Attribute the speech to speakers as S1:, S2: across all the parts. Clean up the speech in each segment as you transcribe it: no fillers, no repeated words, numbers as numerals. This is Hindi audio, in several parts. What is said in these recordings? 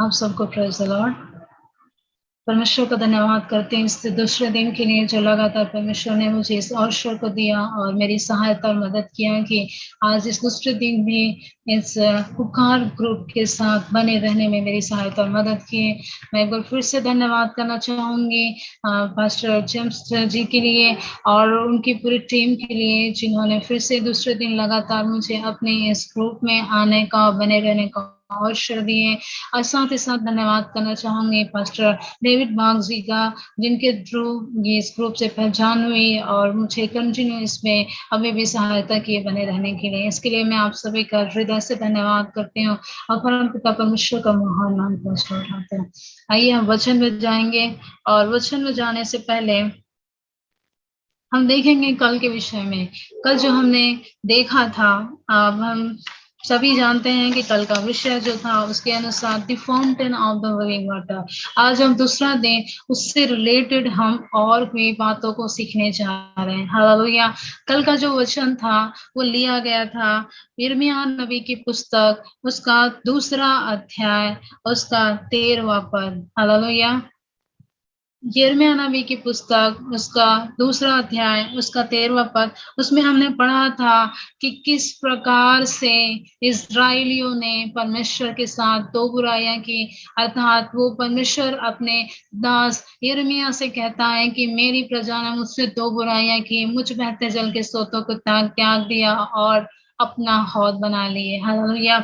S1: आप सबको प्रेज़ द लॉर्ड। परमेश्वर का धन्यवाद करते हैं इस दूसरे दिन के लिए जो लगातार परमेश्वर ने मुझे इस अवसर को दिया और मेरी सहायता और मदद किया कि आज इस दूसरे दिन भी इस पुकार ग्रुप के साथ बने रहने में मेरी सहायता और मदद की। मैं एक बार फिर से धन्यवाद करना चाहूँगी पास्टर जेम्स जी के लिए और उनकी पूरी टीम के लिए जिन्होंने फिर से दूसरे दिन लगातार मुझे अपने इस ग्रुप में आने का, बने रहने का अवसर दिए। और साथ ही साथ धन्यवाद करना चाहूँगी पास्टर डेविड बाग जी का, जिनके थ्रू ये इस ग्रुप से पहचान हुई और मुझे कंटिन्यू इसमें अभी भी सहायता किए बने रहने के लिए। इसके लिए मैं आप सभी का हृदय से धन्यवाद करती हूँ और परमपिता परमेश्वर का महान नाम को उठाते हैं। आइए हम वचन में जाएंगे और वचन में जाने से पहले हम देखेंगे कल के विषय में। कल जो हमने देखा था, अब हम सभी जानते हैं कि कल का विषय जो था उसके अनुसार the fountain of the living water. आज हम दूसरा दिन उससे रिलेटेड हम और भी बातों को सीखने जा रहे हैं। हालेलुया। कल का जो वचन था वो लिया गया था यिर्मयाह नबी की पुस्तक, उसका दूसरा अध्याय, उसका 13वां पद। हालेलुया। यिर्मयाह नबी की पुस्तक, उसका दूसरा अध्याय, उसका 13वां पद। उसमें हमने पढ़ा था कि किस प्रकार से इस्राएलियों ने परमेश्वर के साथ दो बुराइयां की, अर्थात वो परमेश्वर अपने दास यिर्मयाह से कहता है कि मेरी प्रजा ने मुझसे दो बुराइयां की, मुझ बहते जल के सोतों को त्याग दिया और अपना हौद बना लिए। हालेलुया।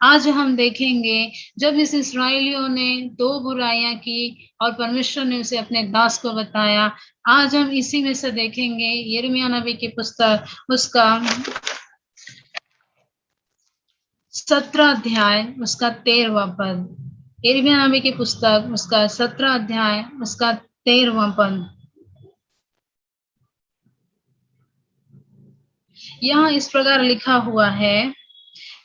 S1: आज हम देखेंगे जब इस इस्राएलियों ने दो बुराइयां की और परमेश्वर ने उसे अपने दास को बताया। आज हम इसी में से देखेंगे यिर्मयाह नबी की पुस्तक, उसका 17 अध्याय, उसका 13वां पद। यिर्मयाह नबी की पुस्तक, उसका 17 अध्याय, उसका 13वां पद। यहाँ इस प्रकार लिखा हुआ है,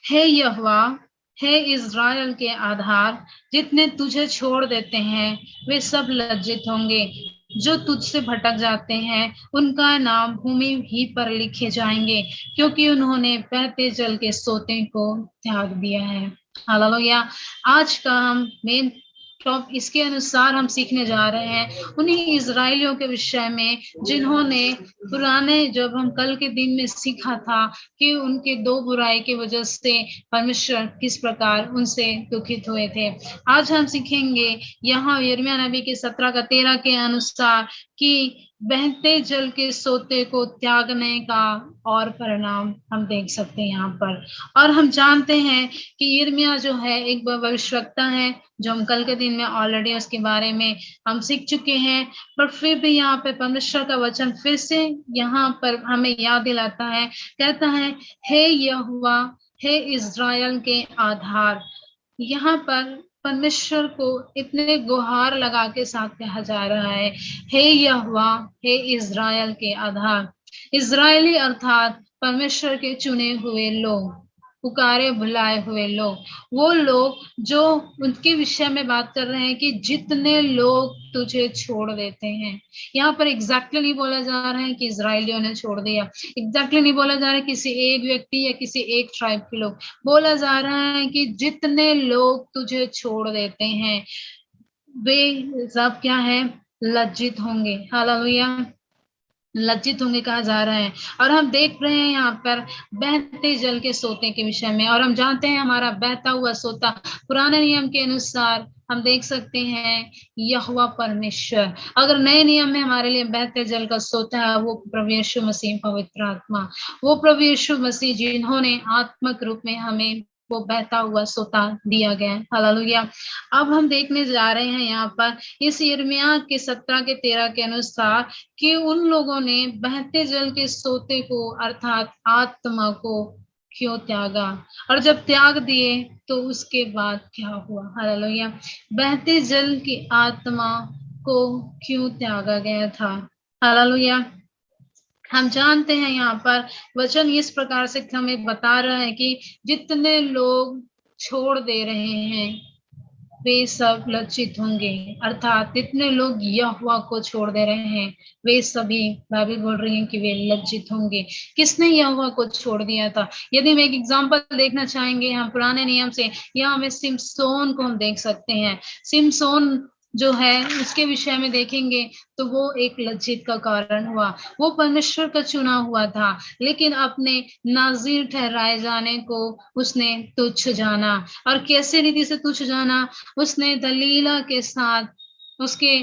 S1: हे यहोवा, हे इज़राइल के आधार, जितने तुझे छोड़ देते हैं वे सब लज्जित होंगे। जो तुझसे भटक जाते हैं उनका नाम भूमि ही पर लिखे जाएंगे, क्योंकि उन्होंने बहते जल के सोते को त्याग दिया है। हालेलुया। आज का हम मेन टॉप इसके अनुसार हम सीखने जा रहे हैं उन्हीं इजराइलियों के विषय में, जिन्होंने पुराने, जब हम कल के दिन में सीखा था कि उनके दो बुराई की वजह से परमेश्वर किस प्रकार उनसे दुखित हुए थे। आज हम सीखेंगे यहाँ यिर्मयाह नबी के 17 का 13 के अनुसार कि बहते जल के सोते को त्यागने का और परिणाम हम देख सकते हैं यहाँ पर। और हम जानते हैं कि यिर्मयाह जो है एक भविष्यवक्ता है, जो हम कल के दिन में ऑलरेडी उसके बारे में हम सीख चुके हैं, पर फिर भी यहाँ पे परमेश्वर का वचन फिर से यहाँ पर हमें याद दिलाता है। कहता है, हे यहोवा, हे इज़राइल के आधार। यहाँ पर परमेश्वर को इतने गुहार लगा के साथ कहा जा रहा है, हे यहोवा, हे इज़राइल के आधार। इज़राइली अर्थात परमेश्वर के चुने हुए लोग, पुकारे बुलाए हुए लोग, वो लोग जो उनके विषय में बात कर रहे हैं कि जितने लोग तुझे छोड़ देते हैं। यहाँ पर एग्जैक्टली नहीं बोला जा रहा है कि इजरायलियों ने छोड़ दिया, एग्जैक्टली नहीं बोला जा रहा है किसी एक व्यक्ति या किसी एक ट्राइब के लोग, बोला जा रहा है कि जितने लोग तुझे छोड़ देते हैं वे सब क्या है, लज्जित होंगे। हालेलुया। लज्जित होंगे कहा जा रहा है। और हम देख रहे हैं यहाँ पर बहते जल के सोते के विषय में, और हम जानते हैं हमारा बहता हुआ सोता पुराने नियम के अनुसार हम देख सकते हैं यहोवा परमेश्वर। अगर नए नियम में हमारे लिए बहते जल का सोता है वो प्रभु यीशु मसीह पवित्र आत्मा, वो प्रभु यीशु मसीह जिन्होंने आत्मक रूप में हमें वो बहता हुआ सोता दिया गया। हालेलुया। अब हम देखने जा रहे हैं यहाँ पर इस यिर्मयाह के 17 के 13 के अनुसार कि उन लोगों ने बहते जल के सोते को अर्थात आत्मा को क्यों त्यागा, और जब त्याग दिए तो उसके बाद क्या हुआ। हालेलुया। बहते जल की आत्मा को क्यों त्यागा गया था। हालेलुया। हम जानते हैं यहाँ पर वचन इस प्रकार से हमें बता रहा है कि जितने लोग छोड़ दे रहे हैं वे सब लज्जित होंगे। अर्थात जितने लोग यहोवा को छोड़ दे रहे हैं वे सभी, बाइबल बोल रही है कि वे लज्जित होंगे। किसने यहोवा को छोड़ दिया था? यदि हम एक एग्जांपल देखना चाहेंगे हम पुराने नियम से, यहाँ हमें सिमसोन को हम देख सकते हैं। सिमसोन जो है उसके विषय में देखेंगे तो वो एक लज्जित का कारण हुआ। वो परमेश्वर का चुना हुआ था, लेकिन अपने नाज़ीर ठहराए जाने को उसने तुच्छ जाना। और कैसे रीति से तुच्छ जाना? उसने दलीला के साथ उसके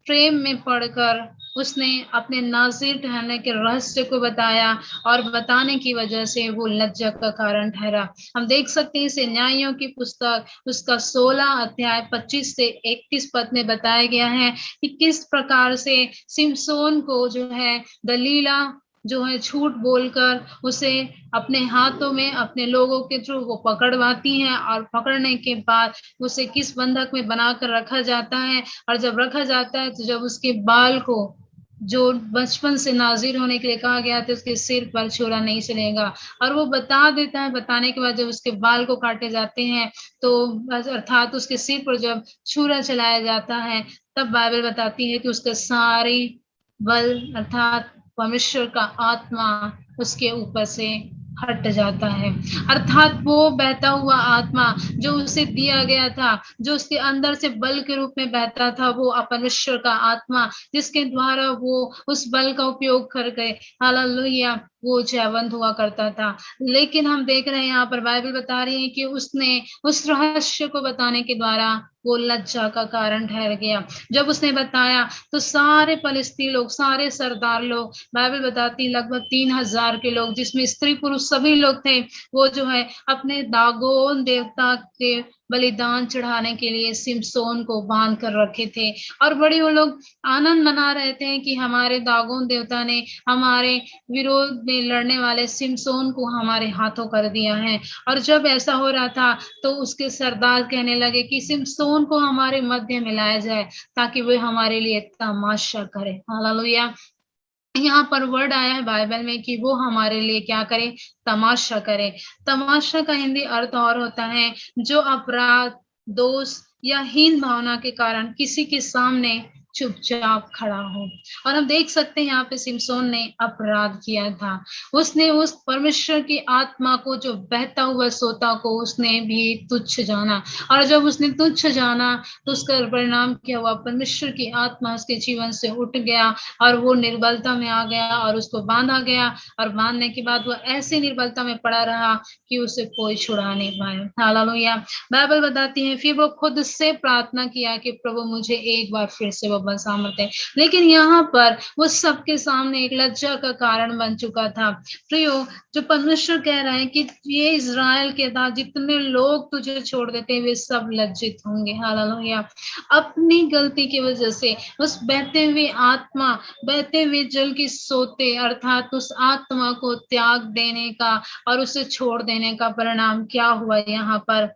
S1: प्रेम में पड़कर उसने अपने नाज़ीर ठहरने के रहस्य को बताया, और बताने की वजह से वो लज्जा का कारण ठहरा। हम देख सकते हैं इसे न्यायों की पुस्तक उसका 16 अध्याय 25 से 31 पद में बताया गया है कि किस प्रकार से सिमसोन को जो है दलीला जो है झूठ बोलकर उसे अपने हाथों में अपने लोगों के थ्रू वो पकड़वाती हैं, और पकड़ने के बाद उसे किस बंधक में बनाकर रखा जाता है। और जब रखा जाता है तो जब उसके बाल को जो बचपन से नाज़ीर होने के लिए कहा गया था उसके सिर पर छुरा नहीं चलेगा, और वो बता देता है। बताने के बाद जब उसके बाल को काटे जाते हैं तो अर्थात उसके सिर पर जब छुरा चलाया जाता है तब बाइबल बताती है कि उसके सारे बल अर्थात परमेश्वर का आत्मा उसके ऊपर से हट जाता है। अर्थात वो बहता हुआ आत्मा जो उसे दिया गया था, जो उसके अंदर से बल के रूप में बहता था, वो परमेश्वर का आत्मा जिसके द्वारा वो उस बल का उपयोग कर गए, हालेलुया, वो जयवंत हुआ करता था। लेकिन हम देख रहे हैं यहाँ पर बाइबल बता रही है कि उसने उस रहस्य को बताने के द्वारा वो लज्जा का कारण ठहर गया। जब उसने बताया तो सारे फलिस्ती लोग, सारे सरदार लोग, बाइबल बताती लगभग 3000 के लोग जिसमें स्त्री पुरुष सभी लोग थे, वो जो है अपने दागोन देवता के बलिदान चढ़ाने के लिए सिमसोन को बांध कर रखे थे। और बड़ी वो लोग आनंद मना रहे थे कि हमारे दागोन देवता ने हमारे विरोध में लड़ने वाले सिमसोन को हमारे हाथों कर दिया है। और जब ऐसा हो रहा था तो उसके सरदार कहने लगे कि सिमसोन को हमारे मध्य में लाया जाए ताकि वे हमारे लिए तमाशा करे। हालेलुया। यहाँ पर वर्ड आया है बाइबल में कि वो हमारे लिए क्या करे? तमाशा करे। तमाशा का हिंदी अर्थ और होता है जो अपराध, दोष या हीन भावना के कारण किसी के सामने चुपचाप खड़ा हो। और हम देख सकते हैं यहाँ पे सिमसोन ने अपराध किया था। उसने उस परमेश्वर की आत्मा को, जो बहता हुआ सोता को, उसने भी तुच्छ जाना। और जब उसने तुच्छ जाना तो उसका परिणाम क्या हुआ? परमेश्वर की आत्मा उसके जीवन से उठ गया और वो निर्बलता में आ गया और उसको बांधा गया। और बांधने के बाद वो ऐसी निर्बलता में पड़ा रहा कि उसे कोई छुड़ा नहीं पाया। हालेलुया। बाइबल बताती है फिर वो खुद से प्रार्थना किया कि प्रभु मुझे एक बार फिर से वो बसामत है। लेकिन यहाँ पर वो सबके सामने एक लज्जा का कारण बन चुका था। प्रियो, जो परमेश्वर कह रहे हैं कि ये इज़राइल के था, जितने लोग तुझे छोड़ देते वे सब लज्जित होंगे। हालेलुया। अपनी गलती की वजह से उस बहते हुए आत्मा, बहते हुए जल की सोते अर्थात उस आत्मा को त्याग देने का और उसे छोड़ देने का परिणाम क्या हुआ? यहाँ पर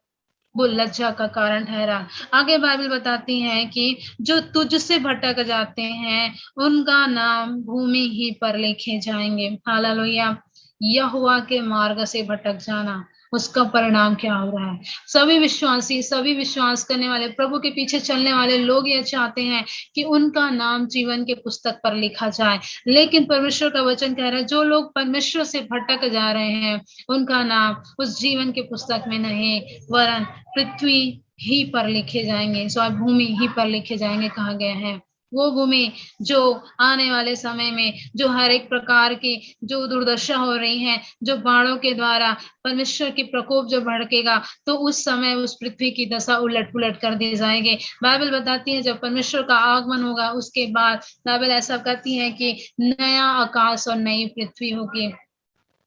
S1: वो लज्जा का कारण ठहरा। आगे बाइबल बताती है कि जो तुझसे भटक जाते हैं उनका नाम भूमि ही पर लिखे जाएंगे। हालेलुया। यहोवा के मार्ग से भटक जाना, उसका परिणाम क्या हो रहा है? सभी विश्वासी, सभी विश्वास करने वाले, प्रभु के पीछे चलने वाले लोग ये चाहते हैं कि उनका नाम जीवन के पुस्तक पर लिखा जाए। लेकिन परमेश्वर का वचन कह रहा है जो लोग परमेश्वर से भटक जा रहे हैं उनका नाम उस जीवन के पुस्तक में नहीं, वरन पृथ्वी ही पर लिखे जाएंगे, सॉरी भूमि ही पर लिखे जाएंगे कहा गया है। वो भूमि जो आने वाले समय में जो हर एक प्रकार की जो दुर्दशा हो रही है, जो बाढ़ों के द्वारा परमेश्वर की प्रकोप जो भड़केगा, तो उस समय उस पृथ्वी की दशा उलट पुलट कर दी जाएगी। बाइबल बताती है जब परमेश्वर का आगमन होगा उसके बाद बाइबल ऐसा कहती है कि नया आकाश और नई पृथ्वी होगी।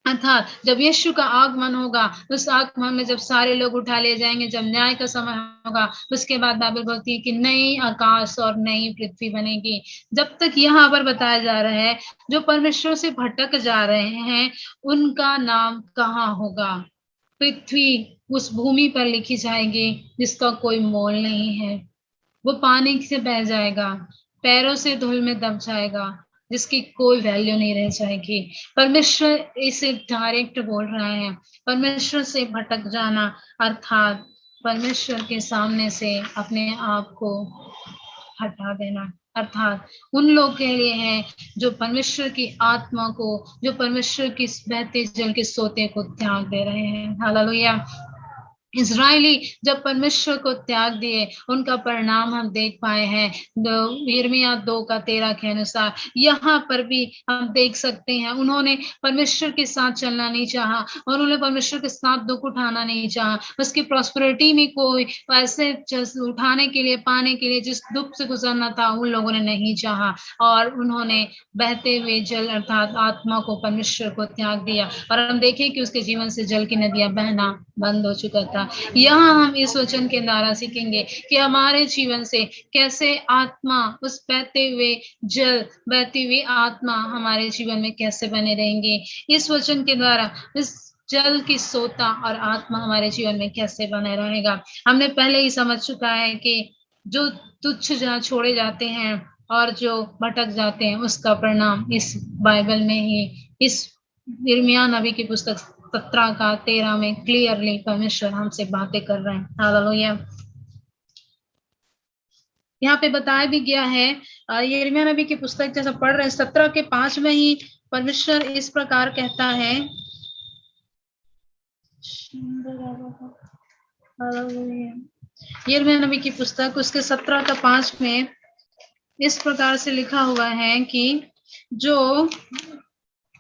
S1: अर्थात जब यीशु का आगमन होगा, उस आगमन में जब सारे लोग उठा लिए जाएंगे, जब न्याय का समय होगा, उसके बाद बाइबल बोलती है कि नई आकाश और नई पृथ्वी बनेगी। जब तक यहाँ पर बताया जा रहा है जो परमेश्वर से भटक जा रहे हैं उनका नाम कहाँ होगा? पृथ्वी, उस भूमि पर लिखी जाएगी जिसका कोई मोल नहीं है। वो पानी से बह जाएगा, पैरों से धूल में दब जाएगा, जिसकी कोई वैल्यू नहीं रह जाएगी। परमेश्वर इसे डायरेक्ट बोल रहा है। परमेश्वर से भटक जाना अर्थात परमेश्वर के सामने से अपने आप को हटा देना, अर्थात उन लोग के लिए है जो परमेश्वर की आत्मा को, जो परमेश्वर की बहते जल के सोते को त्याग दे रहे हैं। हालेलुया। इज़राइली जब परमेश्वर को त्याग दिए, उनका परिणाम हम देख पाए हैं। यिर्मयाह 2:13 के अनुसार यहाँ पर भी हम देख सकते हैं, उन्होंने परमेश्वर के साथ चलना नहीं चाहा और उन्होंने परमेश्वर के साथ दुख उठाना नहीं चाहा। उसकी प्रॉस्पेरिटी में कोई पैसे उठाने के लिए, पाने के लिए जिस दुख से गुजरना था, उन लोगों ने नहीं चाहा और उन्होंने बहते हुए जल अर्थात आत्मा को, परमेश्वर को त्याग दिया और हम देखें कि उसके जीवन से जल की नदियां बहना बंद हो चुका था। यहाँ हम इस वचन के द्वारा सीखेंगे कि हमारे जीवन से कैसे आत्मा, उस बहते हुए जल, बहती हुई आत्मा हमारे जीवन में कैसे बने रहेंगे। इस वचन के द्वारा इस जल की सोता और आत्मा हमारे जीवन में कैसे बने रहेगा। हमने पहले ही समझ चुका है कि जो तुच्छ जहाँ छोड़े जाते हैं और जो भटक जाते हैं, उसका परिणाम इस बाइबल में ही, इस यिर्मयाह नबी की पुस्तक 17:13 में क्लियरली परमेश्वर हमसे बातें कर रहे हैं। हालेलुया। यहाँ पे बताया भी गया है, यिर्मयाह नबी की पुस्तक जैसा पढ़ रहे हैं 17:5 में ही परमेश्वर इस प्रकार कहता है। यिर्मयाह नबी की पुस्तक उसके 17:5 में इस प्रकार से लिखा हुआ है कि जो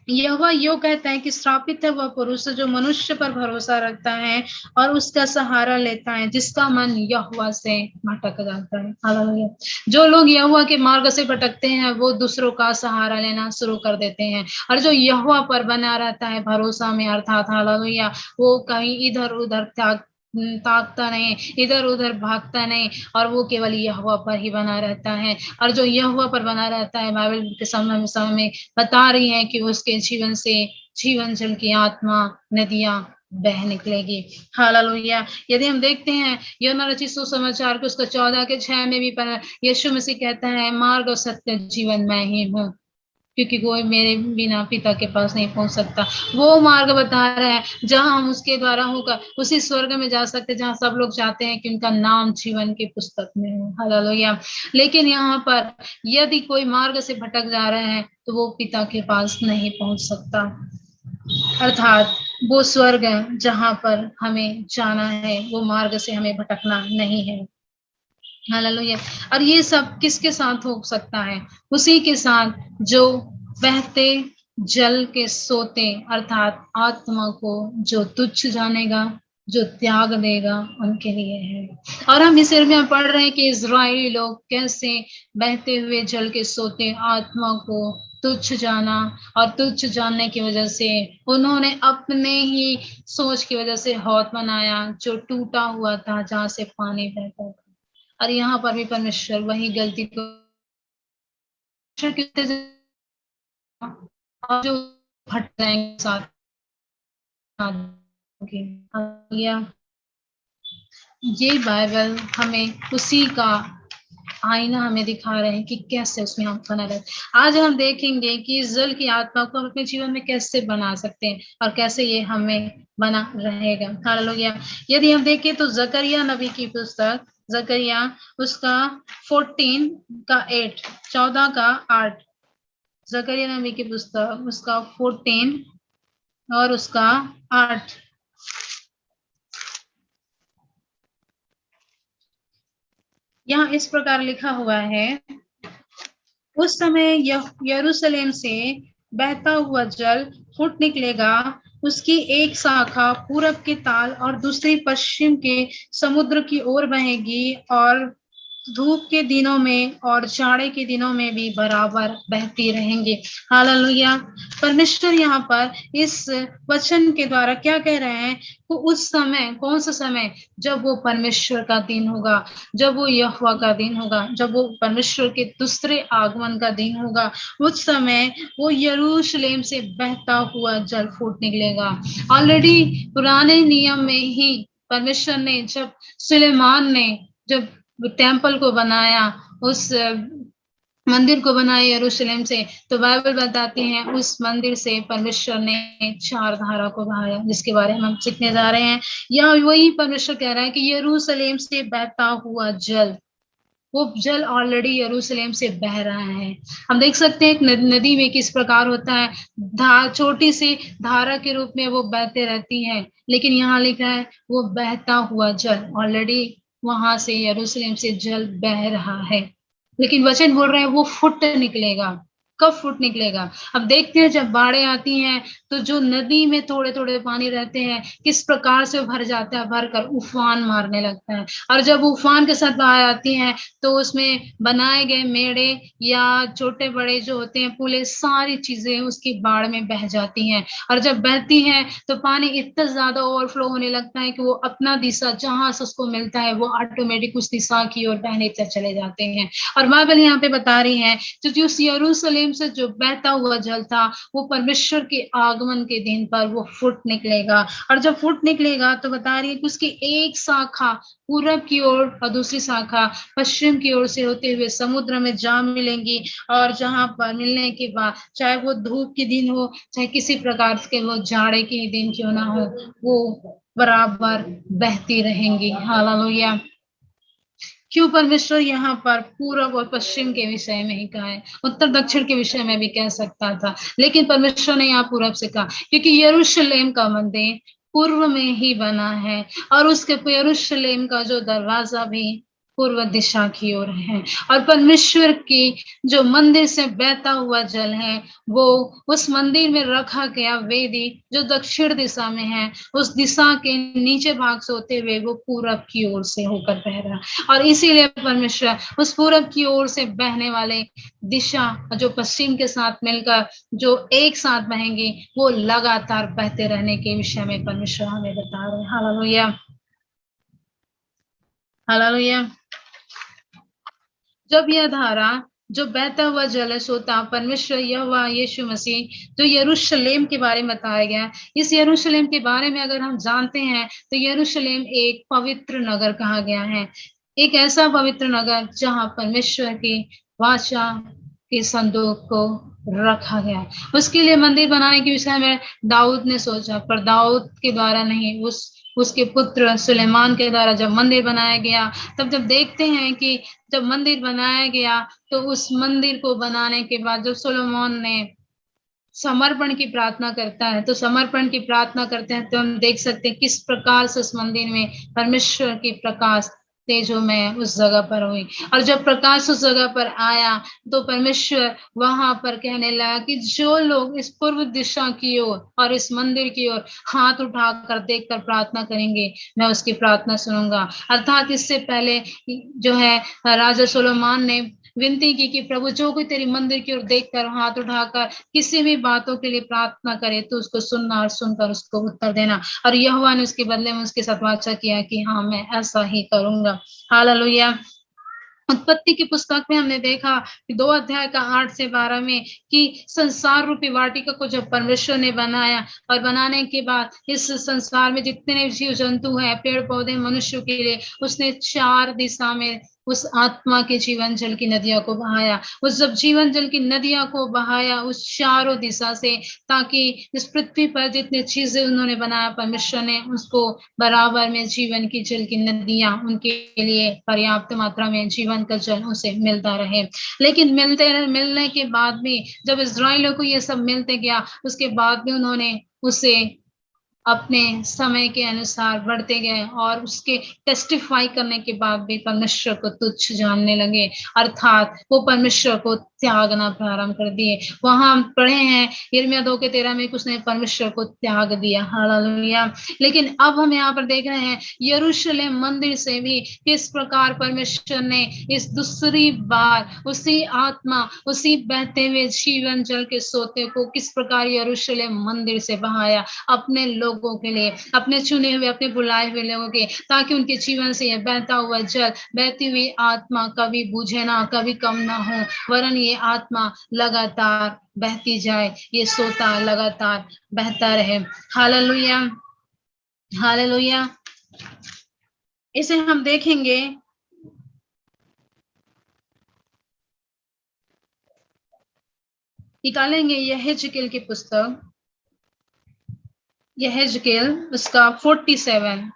S1: यहोवा यो कहता है कि श्रापित है वह पुरुष जो मनुष्य पर भरोसा रखता है और उसका सहारा लेता है, जिसका मन यहोवा से भटक जाता है। हालेलुया। जो लोग यहोवा के मार्ग से भटकते हैं, वो दूसरों का सहारा लेना शुरू कर देते हैं और जो यहोवा पर बना रहता है भरोसा में, अर्थात हालेलुया, वो कहीं इधर उधर ताकता नहीं, इधर उधर भागता नहीं और वो केवल यहोवा पर ही बना रहता है। और जो यहोवा पर बना रहता है, बाइबल के समय में बता रही है कि उसके जीवन से जीवन जल की आत्मा नदियां बह निकलेगी। हालेलुया। यदि हम देखते हैं यूहन्ना रचित सुसमाचार को उसका 14:6 में भी यीशु मसीह कहता है, मार्ग और सत्य जीवन मैं ही हूँ, क्योंकि कोई मेरे बिना पिता के पास नहीं पहुंच सकता। वो मार्ग बता रहा है जहां हम उसके द्वारा होकर उसी स्वर्ग में जा सकते, जहां सब लोग चाहते हैं कि उनका नाम जीवन की पुस्तक में हो। हालेलुया। लेकिन यहाँ पर यदि कोई मार्ग से भटक जा रहे हैं तो वो पिता के पास नहीं पहुंच सकता, अर्थात वो स्वर्ग है जहां पर हमें जाना है, वो मार्ग से हमें भटकना नहीं है। हालेलुया। और ये सब किसके साथ हो सकता है? उसी के साथ जो बहते जल के सोते अर्थात आत्मा को जो तुच्छ जानेगा, जो त्याग देगा, उनके लिए है। और हम इस में पढ़ रहे हैं कि इज़राइली लोग कैसे बहते हुए जल के सोते आत्मा को तुच्छ जाना और तुच्छ जानने की वजह से उन्होंने अपने ही सोच की वजह से हौद बनाया जो टूटा हुआ था, जहां से पानी बहता था। और यहाँ पर भी परमेश्वर वही गलती को और जो हट जाएंगे साथ ये बाइबल हमें उसी का आईना हमें दिखा रहे हैं कि कैसे उसमें हम बना रहे। आज हम देखेंगे कि इस जल की आत्मा को हम अपने जीवन में कैसे बना सकते हैं और कैसे ये हमें बना रहेगा। हालेलुया। यदि हम देखें तो जकरिया नबी की पुस्तक, जकरिया उसका 14:8, 14:8, जकरिया नबी की पुस्तक उसका 14 और उसका 8, यहाँ इस प्रकार लिखा हुआ है, उस समय यरूशलेम से बहता हुआ जल फूट निकलेगा, उसकी एक शाखा पूरब के ताल और दूसरी पश्चिम के समुद्र की ओर बहेगी और धूप के दिनों में और जाड़े के दिनों में भी बराबर बहती रहेंगी। हालेलुया। परमेश्वर यहाँ पर इस वचन के द्वारा क्या कह रहे हैं? तो उस समय, कौन सा समय? जब वो परमेश्वर का दिन होगा, जब वो यहोवा का दिन होगा, जब वो परमेश्वर के दूसरे आगमन का दिन होगा, उस समय वो यरूशलेम से बहता हुआ जल फूट निकलेगा। ऑलरेडी पुराने नियम में ही परमेश्वर ने, जब सुलेमान ने जब टेम्पल को बनाया, उस मंदिर को बनाया यरूशलेम से, तो बाइबल बताती है उस मंदिर से परमेश्वर ने 4 धारा को बहाया, जिसके बारे में हम सीखने जा रहे हैं। या वही परमेश्वर कह रहा है कि यरूशलेम से बहता हुआ जल, वो जल ऑलरेडी यरूशलेम से बह रहा है। हम देख सकते हैं एक नदी में किस प्रकार होता है, छोटी सी धारा के रूप में वो बहते रहती है, लेकिन यहाँ लिखा है वो बहता हुआ जल, ऑलरेडी वहां से यरूशलेम से जल बह रहा है, लेकिन वचन बोल रहे हैं वो फुट निकलेगा। कब फुट निकलेगा? अब देखते हैं जब बाढ़ें आती हैं तो जो नदी में थोड़े थोड़े पानी रहते हैं किस प्रकार से भर जाता है, भर कर उफान मारने लगता है। और जब उफान के साथ बाढ़ आती है तो उसमें बनाए गए मेढ़े या छोटे बड़े जो होते हैं पुले, सारी चीजें उसकी बाढ़ में बह जाती हैं। और जब बहती हैं तो पानी इतना ज्यादा ओवरफ्लो होने लगता है कि वो अपना दिशा जहां से उसको मिलता है वो ऑटोमेटिक उस दिशा की ओर बहने चले जाते हैं। और बाइबल यहाँ पे बता रही है जो उस यरूशलेम से जो बहता हुआ जल था वो परमेश्वर के आगमन के दिन पर वो फुट निकलेगा। और जब फुट निकलेगा तो बता रही है कि उसकी एक शाखा पूरब की ओर और दूसरी शाखा पश्चिम की ओर से होते हुए समुद्र में जा मिलेंगी। और जहां पर मिलने के बाद चाहे वो धूप के दिन हो चाहे किसी प्रकार के वो जाड़े के दिन क्यों ना हो, वो बराबर बहती रहेंगी। हालेलुया। क्यों परमेश्वर यहाँ पर पूरब और पश्चिम के विषय में ही कहा है, उत्तर दक्षिण के विषय में भी कह सकता था, लेकिन परमेश्वर ने यहाँ पूरब से कहा क्योंकि यरूशलेम का मंदिर पूर्व में ही बना है और उसके यरूशलेम का जो दरवाजा भी पूर्व दिशा की ओर है। और परमेश्वर की जो मंदिर से बहता हुआ जल है वो उस मंदिर में रखा गया वेदी जो दक्षिण दिशा में है, उस दिशा के नीचे भाग से होते हुए वो पूरब की ओर से होकर बह रहा है। और इसीलिए परमेश्वर उस पूरब की ओर से बहने वाले दिशा जो पश्चिम के साथ मिलकर जो एक साथ बहेंगे वो लगातार बहते रहने के विषय में परमेश्वर हमें बता रहे हैं। Hallelujah, hallelujah. जब यह धारा जो बहता हुआ जल सोता परमेश्वर यहोवा यीशु मसीह जो यरूशलेम के बारे में बताया गया, इस यरूशलेम के बारे में अगर हम जानते हैं तो यरूशलेम एक पवित्र नगर कहा गया है, एक ऐसा पवित्र नगर जहां परमेश्वर की वाचा के संदूक को रखा गया। उसके लिए मंदिर बनाने के विषय में दाऊद ने सोचा, पर दाऊद के द्वारा नहीं, उसके पुत्र सुलेमान के द्वारा जब मंदिर बनाया गया, तब जब देखते हैं कि जब मंदिर बनाया गया तो उस मंदिर को बनाने के बाद जब सुलेमान ने समर्पण की प्रार्थना करता है, तो समर्पण की प्रार्थना करते हैं तो हम देख सकते हैं किस प्रकार से उस मंदिर में परमेश्वर की प्रकाश तेजो में उस जगह पर हुई। और जब प्रकाश उस जगह पर आया तो परमेश्वर वहां पर कहने लगा कि जो लोग इस पूर्व दिशा की ओर और इस मंदिर की ओर हाथ उठाकर देखकर प्रार्थना करेंगे मैं उसकी प्रार्थना सुनूंगा। अर्थात इससे पहले जो है राजा सुलेमान ने विनती की कि प्रभु जो कोई तेरी मंदिर की ओर देखकर हाथ उठाकर किसी भी बातों के लिए प्रार्थना करे तो उसको सुनना और सुनकर उसको उत्तर देना। और यहोवा ने उसके बदले में उसके साथ वाचा किया कि हाँ मैं ऐसा ही करूंगा। हालेलुया। उत्पत्ति की पुस्तक में हमने देखा कि 2 अध्याय का 8 से 12 में कि संसार रूपी वाटिका को जब परमेश्वर ने बनाया और बनाने के बाद इस संसार में जितने जीव जंतु हैं, पेड़ पौधे, मनुष्य के लिए उसने 4 दिशा में उस आत्मा के जीवन जल की नदियां को बहाया। उस जब जीवन जल की नदियां को बहाया उस चारों दिशा से, ताकि इस पृथ्वी पर जितने चीजें उन्होंने बनाया परमेश्वर ने उसको बराबर में जीवन की जल की नदियां उनके लिए पर्याप्त मात्रा में जीवन का जल उसे मिलता रहे। लेकिन मिलने के बाद में जब इस्राएलियों को ये सब मिलते गया उसके बाद में उन्होंने उसे अपने समय के अनुसार बढ़ते गए और उसके टेस्टिफाई करने के बाद भी परमेश्वर को तुच्छ जानने लगे, अर्थात वो परमेश्वर को त्यागना प्रारंभ कर दिए। वहां हम पढ़े हैं यिर्मयाह 2:13 में उसने परमेश्वर को त्याग दिया। हालेलुया। लेकिन अब हम यहाँ पर देख रहे हैं यरूशलेम मंदिर से भी किस प्रकार परमेश्वर ने इस दूसरी बार उसी आत्मा उसी बहते हुए जीवन जल के सोते को किस प्रकार यरूशलेम मंदिर से बहाया अपने लोगों के लिए, अपने चुने हुए अपने बुलाए हुए लोगों के, ताकि उनके जीवन से यह बहता हुआ जल बहती हुई आत्मा कभी बुझे ना, कभी कम ना हो, वरन ये आत्मा लगातार बहती जाए, ये सोता लगातार बहता रहे। Hallelujah, hallelujah. इसे हम देखेंगे निकालेंगे यहेजकेल की पुस्तक, यहेजकेल उसका 47,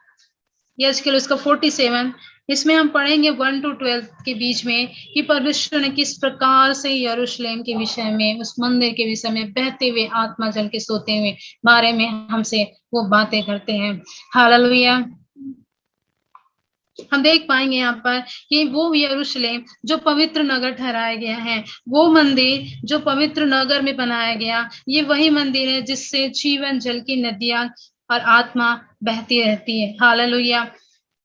S1: यहेजकेल उसका 47। इसमें हम पढ़ेंगे 1 to 12 के बीच में कि परमेश्वर ने किस प्रकार से यरूशलेम के विषय में, उस मंदिर के विषय में बहते हुए आत्मा जल के सोते हुए बारे में हमसे वो बातें करते हैं। हालेलुया। हम देख पाएंगे यहाँ पर कि वो यरूशलेम जो पवित्र नगर ठहराया गया है, वो मंदिर जो पवित्र नगर में बनाया गया, ये वही मंदिर है जिससे जीवन जल की नदियां और आत्मा बहती रहती है। हालेलुया।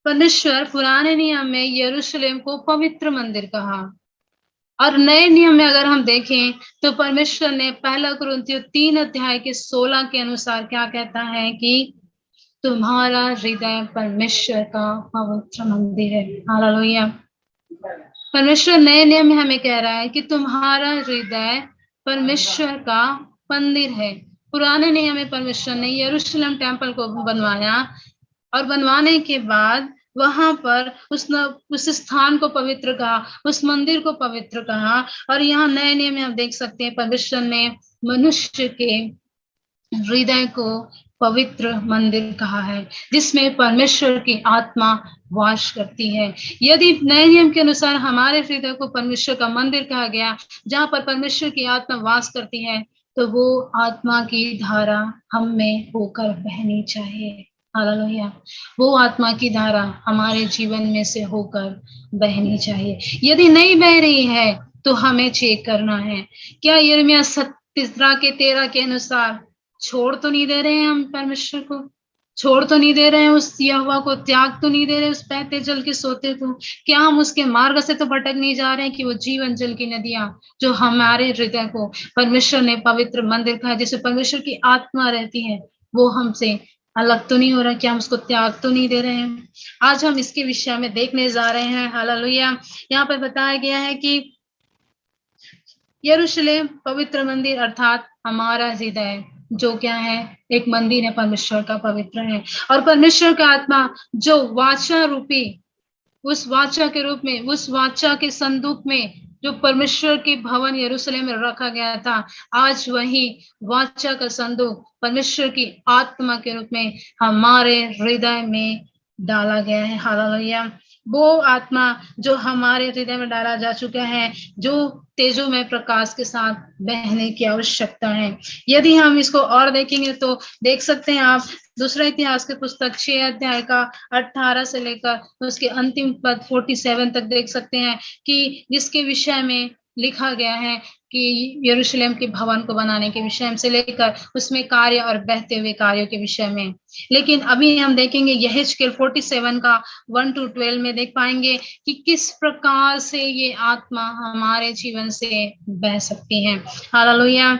S1: परमेश्वर पुराने नियम में यरूशलेम को पवित्र मंदिर कहा, और नए नियम में अगर हम देखें तो परमेश्वर ने 1 कुरिन्थियों 3 अध्याय के 16 के अनुसार क्या कहता है कि तुम्हारा हृदय परमेश्वर का पवित्र मंदिर है। हालेलुया। परमेश्वर नए नियम में हमें कह रहा है कि तुम्हारा हृदय परमेश्वर का मंदिर है। पुराने नियम में परमेश्वर ने यरूशलेम टेम्पल को बनवाया, और बनवाने के बाद वहां पर उस स्थान को पवित्र कहा, उस मंदिर को पवित्र कहा। और यहाँ नए नियम में हम देख सकते हैं परमेश्वर ने मनुष्य के हृदय को पवित्र मंदिर कहा है, जिसमें परमेश्वर की आत्मा वास करती है। यदि नए नियम के अनुसार हमारे हृदय को परमेश्वर का मंदिर कहा गया, जहां पर परमेश्वर की आत्मा वास करती है, तो वो आत्मा की धारा हम में होकर बहनी चाहिए। हालेलुया। वो आत्मा की धारा हमारे जीवन में से होकर बहनी चाहिए। यदि नहीं बह रही है तो हमें चेक करना है, क्या यिर्मयाह 17:13 के अनुसार छोड़ तो नहीं दे रहे हैं हम परमेश्वर को, छोड़ तो नहीं दे रहे हैं उस यहोवा को, त्याग तो नहीं दे रहे उस बहते जल के सोते को? क्या हम उसके मार्ग से तो भटक नहीं जा रहे हैं कि वो जीवन जल की नदियां जो हमारे हृदय को परमेश्वर ने पवित्र मंदिर कहा, जिसमें परमेश्वर की आत्मा रहती है, वो हमसे अलग तो नहीं हो रहा? क्या हम उसको त्याग तो नहीं दे रहे हैं? आज हम इसके विषय में देखने जा रहे हैं। हालेलुया। यहाँ पर बताया गया है कि यरूशलेम पवित्र मंदिर अर्थात हमारा हृदय जो क्या है, एक मंदिर है, परमेश्वर का पवित्र है। और परमेश्वर का आत्मा जो वाचा रूपी, उस वाचा के रूप में, उस वाचा के संदूक में जो परमेश्वर के भवन यरूशलेम में रखा गया था, आज वही वाचा का संदूक परमेश्वर की आत्मा के रूप में हमारे हृदय में डाला गया है। हालेलुया। वो आत्मा जो हमारे हृदय में डाला जा चुका है, जो तेजोमय प्रकाश के साथ बहने की आवश्यकता है। यदि हम इसको और देखेंगे तो देख सकते हैं आप दूसरा इतिहास की पुस्तक 6 अध्याय का 18 से लेकर उसके अंतिम पद 47 तक देख सकते हैं कि जिसके विषय में लिखा गया है कि यरूशलेम के भवन को बनाने के विषय से लेकर उसमें कार्य और बहते हुए कार्यों के विषय में। लेकिन अभी हम देखेंगे यहेजकेल 47 का 1 to 12 में देख पाएंगे कि किस प्रकार से ये आत्मा हमारे जीवन से बह सकती है। हालेलुया।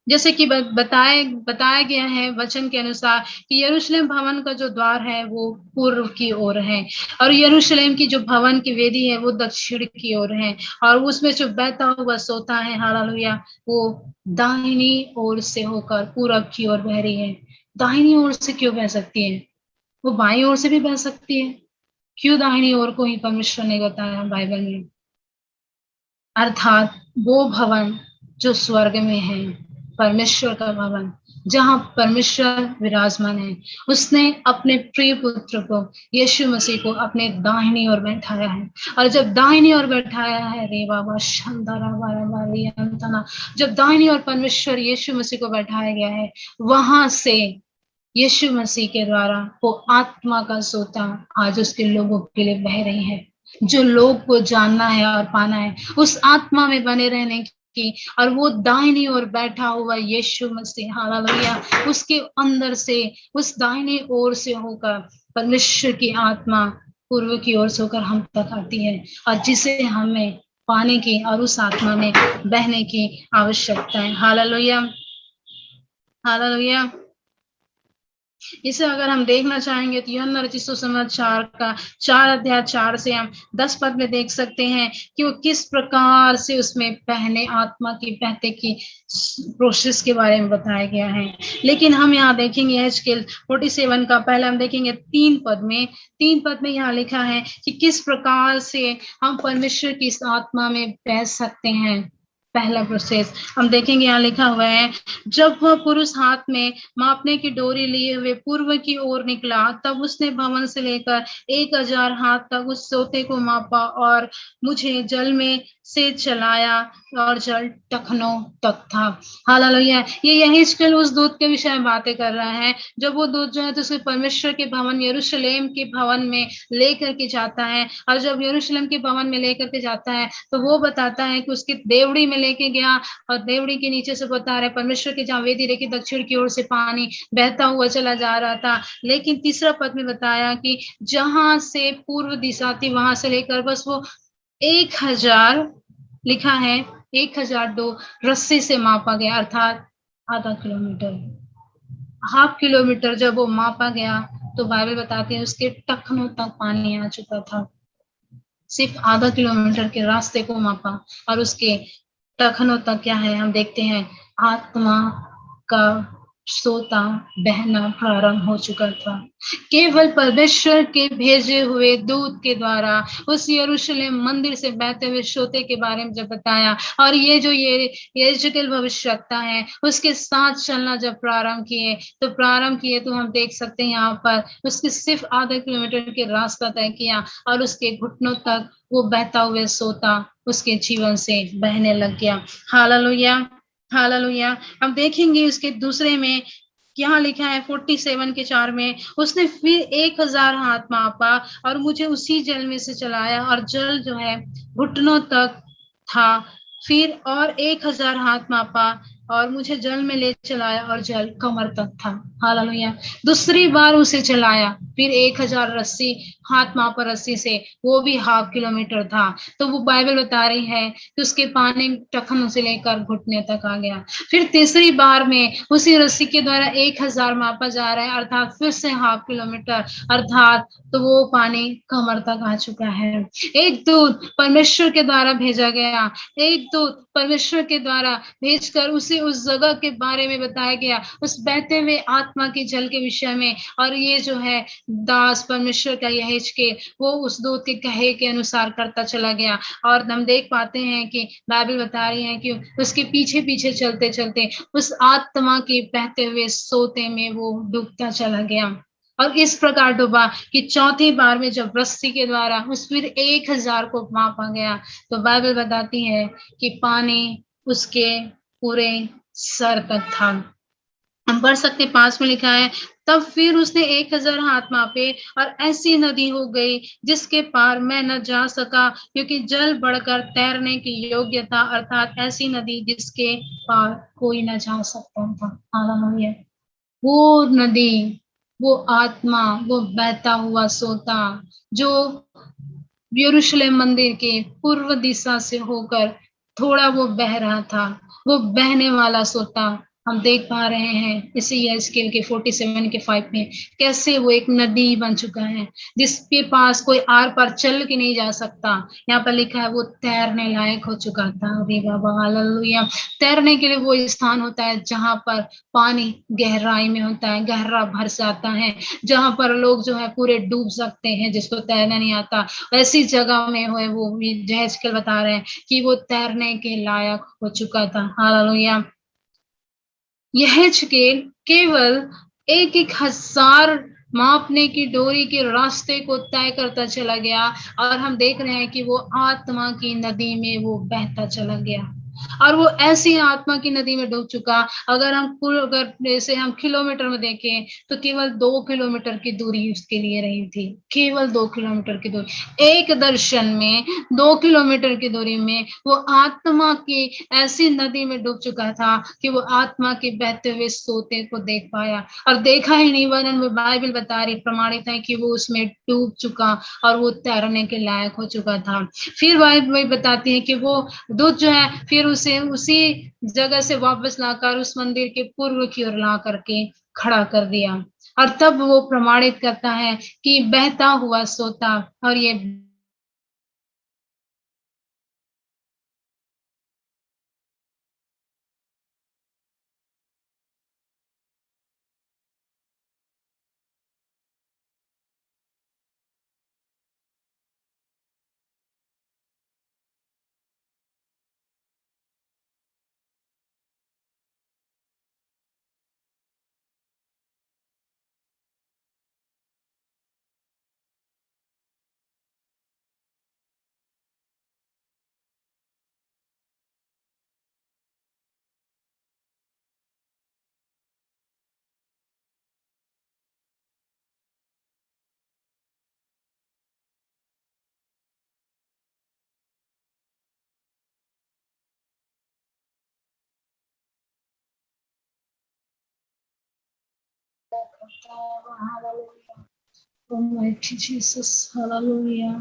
S1: जैसे कि बताया गया है वचन के अनुसार कि यरूशलेम भवन का जो द्वार है वो पूर्व की ओर है, और यरूशलेम की जो भवन की वेदी है वो दक्षिण की ओर है, और उसमें जो बहता हुआ सोता है, हालेलुया, वो दाहिनी ओर से होकर पूरब की ओर बह रही है। दाहिनी ओर से क्यों बह सकती है? वो बाईं ओर से भी बह सकती है। क्यों दाहिनी ओर को ही परमेश्वर ने बताया बाइबल में? अर्थात वो भवन जो स्वर्ग में है, परमेश्वर का भवन, जहां परमेश्वर विराजमान है, उसने अपने प्रिय पुत्र को, यीशु मसीह को अपने दाहिनी ओर बैठाया है। और जब दाहिनी ओर बैठाया है, रे बाबा जब दाहिनी ओर परमेश्वर यीशु मसीह को बैठाया गया है, वहां से यीशु मसीह के द्वारा वो आत्मा का सोता आज उसके लोगों के लिए बह रही है। जो लोग को जानना है और पाना है, उस आत्मा में बने रहने की, और वो दाहिनी ओर बैठा हुआ यीशु मसीह, हालेलुया, उसके अंदर से, उस दाहिनी ओर से होकर परमेश्वर की आत्मा पूर्व की ओर से होकर हम तक आती है, और जिसे हमें पाने की और उस आत्मा में बहने की आवश्यकता है। हालेलुया। हालेलुया। इसे अगर हम देखना चाहेंगे तो यूहन्ना रचित सुसमाचार का 4 अध्याय 4 से हम 10 पद में देख सकते हैं कि वो किस प्रकार से उसमें बहने आत्मा की बहते की प्रोसेस के बारे में बताया गया है। लेकिन हम यहाँ देखेंगे यहेजकेल 47 का पहले हम देखेंगे 3 पद में यहाँ लिखा है कि किस प्रकार से हम परमेश्वर की इस आत्मा में बह सकते हैं। पहला प्रोसेस हम देखेंगे, यहाँ लिखा हुआ है, जब वह पुरुष हाथ में मापने की डोरी लिए हुए पूर्व की ओर निकला, तब उसने भवन से लेकर 1000 हाथ तक उस सोते को मापा और मुझे जल में से चलाया, और जल टखनों तक था। हालेलुया। ये यहेजकेल उस दूत के विषय में बातें कर रहा है, जब वो दूत जो है तो उसे परमेश्वर के भवन यरूशलेम के भवन में लेकर के जाता है, और जब यरूशलेम के भवन में लेकर के जाता है तो वो बताता है कि उसकी देवड़ी में लेके गया, और देवड़ी के नीचे से बता रहे परमेश्वर के जहाँ वेदी रखी, दक्षिण की ओर से पानी बहता हुआ चला जा रहा था। लेकिन तीसरा पद में बताया कि जहां से पूर्व दिशा थी वहां से लेकर बस वो 1000 लिखा है, 1002 रस्सी से मापा गया, अर्थात आधा किलोमीटर, हाफ किलोमीटर जब वो मापा गया तो बाइबल बताती है उसके टखनों तक पानी आ चुका था। सिर्फ आधा किलोमीटर के रास्ते को मापा, और उसके टखनों तक क्या है हम देखते हैं, आत्मा का सोता बहना प्रारंभ हो चुका था। केवल परमेश्वर के भेजे हुए दूत के द्वारा उस यरूशलेम मंदिर से बहते हुए सोते के बारे में जब बताया, और ये जो ये यहेजकेल भविष्यवक्ता है उसके साथ चलना जब प्रारंभ किए तो हम देख सकते हैं यहाँ पर उसके सिर्फ आधा किलोमीटर के रास्ता तय किया, और उसके घुटनों तक वो बहता हुए सोता उसके जीवन से बहने लग गया। Hallelujah, hallelujah. हम देखेंगे उसके दूसरे में, यहाँ लिखा है 47 के 4 में, उसने फिर 1000 हाथ मापा और मुझे उसी जल में से चलाया, और जल जो है घुटनों तक था। फिर और 1000 हाथ मापा और मुझे जल में ले चलाया, और जल कमर तक था। हालेलुया। दूसरी बार उसे चलाया, फिर 1000 रस्सी, हाथ मापा रस्सी से, वो भी हाफ किलोमीटर था। तो वो बाइबल बता रही है कि उसके पानी टखनों से लेकर घुटने तक आ गया। फिर तीसरी बार में उसी रस्सी के द्वारा 1000 मापा जा रहा है, अर्थात फिर से हाफ किलोमीटर, अर्थात तो वो पानी कमर तक आ चुका है। एक दूत परमेश्वर के द्वारा भेजा गया, एक दूत परमेश्वर के द्वारा भेजकर उसे उस जगह के बारे में बताया गया, उस बहते हुए आत्मा के जल के विषय में। और ये जो है दास परमेश्वर का यहेजकेल वो उस दूत के कहे के अनुसार करता चला गया, और हम देख पाते हैं कि बाइबल बता रही है कि उसके पीछे पीछे चलते चलते उस आत्मा के बहते हुए सोते में वो डूबता चला गया, और इस प्रकार डूबा कि चौथी बार में जब रस्सी के द्वारा उस फिर 1000 को मापा गया, तो बाइबल बताती है कि पानी उसके पूरे सर तक था। हम पढ़ सकते 5 में लिखा है, तब फिर उसने 1000 हाथ मापे और ऐसी नदी हो गई जिसके पार मैं न जा सका, क्योंकि जल बढ़कर तैरने की योग्य था, अर्थात ऐसी नदी जिसके पार कोई न जा सकता था। हालेलुया। वो नदी, वो आत्मा, वो बहता हुआ सोता जो यरूशलेम मंदिर के पूर्व दिशा से होकर थोड़ा वो बह रहा था, वो बहने वाला सोता हम देख पा रहे हैं इसी यहेजकेल के 47 के 5 में, कैसे वो एक नदी बन चुका है जिसके पास कोई आर पार चल के नहीं जा सकता। यहाँ पर लिखा है वो तैरने लायक हो चुका था। अरे बाबा, हालेलुया। तैरने के लिए वो स्थान होता है जहां पर पानी गहराई में होता है, गहरा भर जाता है, जहां पर लोग जो है पूरे डूब सकते हैं जिसको तैरना नहीं आता। ऐसी जगह में हुए वो यहेजकेल बता रहे हैं कि वो तैरने के लायक हो चुका था। हालेलुया। यहेजकेल केवल एक एक हजार मापने की डोरी के रास्ते को तय करता चला गया, और हम देख रहे हैं कि वो आत्मा की नदी में वो बहता चला गया, और वो ऐसी आत्मा की नदी में डूब चुका। अगर जैसे हम किलोमीटर में देखें तो केवल 2 किलोमीटर की दूरी उसके लिए रही थी, केवल 2 किलोमीटर की दूरी। एक दर्शन में 2 किलोमीटर की दूरी में वो आत्मा की ऐसी नदी में डूब चुका था कि वो आत्मा के बहते हुए सोते को देख पाया, और देखा ही नहीं, वरन वो बाइबल बता रही, प्रमाणित है कि वो उसमें डूब चुका और वो तैरने के लायक हो चुका था। फिर बाइबल बताती है कि वो दूत जो है फिर उसे उसी जगह से वापस लाकर उस मंदिर के पूर्व की ओर ला करके खड़ा कर दिया, और तब वो प्रमाणित करता है कि बहता हुआ सोता, और ये Almighty Jesus, hallelujah.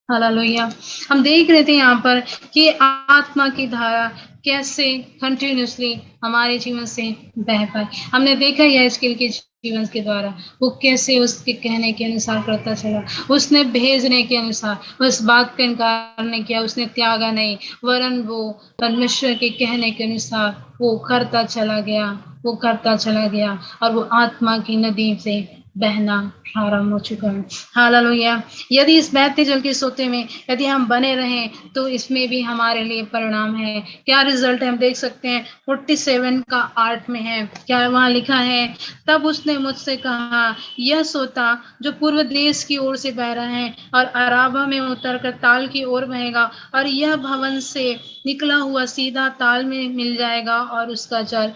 S1: हालेलुया। हम देख रहे थे यहाँ पर कि आत्मा की धारा कैसे कंटिन्यूसली हमारे जीवन से बह पाए। हमने देखा यहेजकेल के जीवन के द्वारा वो कैसे उसके कहने के अनुसार करता चला, उसने भेजने के अनुसार उस बात का इनकार नहीं किया, उसने त्यागा नहीं, वरन वो परमेश्वर के कहने के अनुसार वो करता चला गया, वो करता चला गया और वो आत्मा की नदी से बहना प्रारंभ हो चुका है। हालेलुया। यदि इस बहते जल के सोते में यदि हम बने रहें तो इसमें भी हमारे लिए परिणाम है। क्या रिजल्ट है हम देख सकते हैं। 47 का 8 में है, क्या वहां लिखा है, तब उसने मुझसे कहा, यह सोता जो पूर्व देश की ओर से बह रहा है और अराबा में उतरकर ताल की ओर बहेगा और यह भवन से निकला हुआ सीधा ताल में मिल जाएगा और उसका जल